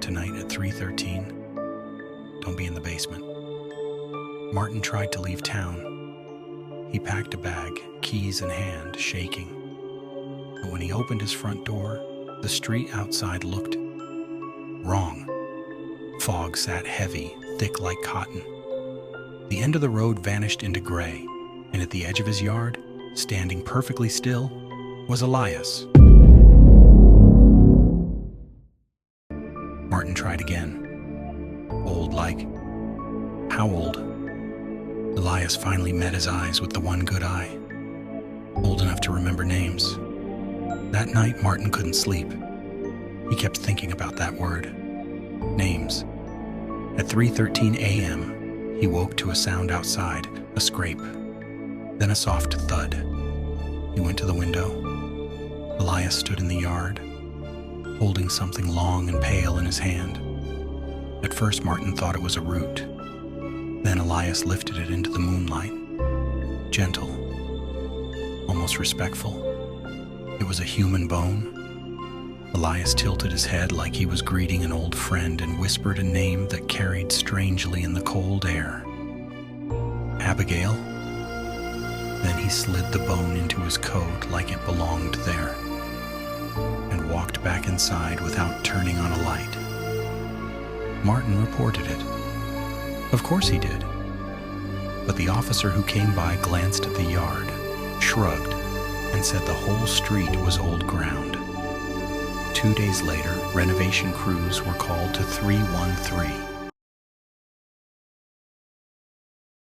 tonight at 3:13. Don't be in the basement. Martin tried to leave town. He packed a bag, keys in hand, shaking. But when he opened his front door, the street outside looked wrong. Fog sat heavy, thick like cotton. The end of the road vanished into gray, and at the edge of his yard, standing perfectly still, was Elias. Martin tried again. Old like. How old? Elias finally met his eyes with the one good eye. Old enough to remember names. That night, Martin couldn't sleep. He kept thinking about that word. Names. At 3:13 a.m., he woke to a sound outside, a scrape, then a soft thud. He went to the window. Elias stood in the yard, holding something long and pale in his hand. At first, Martin thought it was a root. Then Elias lifted it into the moonlight. Gentle, almost respectful. It was a human bone. Elias tilted his head like he was greeting an old friend and whispered a name that carried strangely in the cold air. Abigail? Then he slid the bone into his coat like it belonged there, and walked back inside without turning on a light. Martin reported it. Of course he did. But the officer who came by glanced at the yard, shrugged, and said the whole street was old ground. 2 days later, renovation crews were called to 313.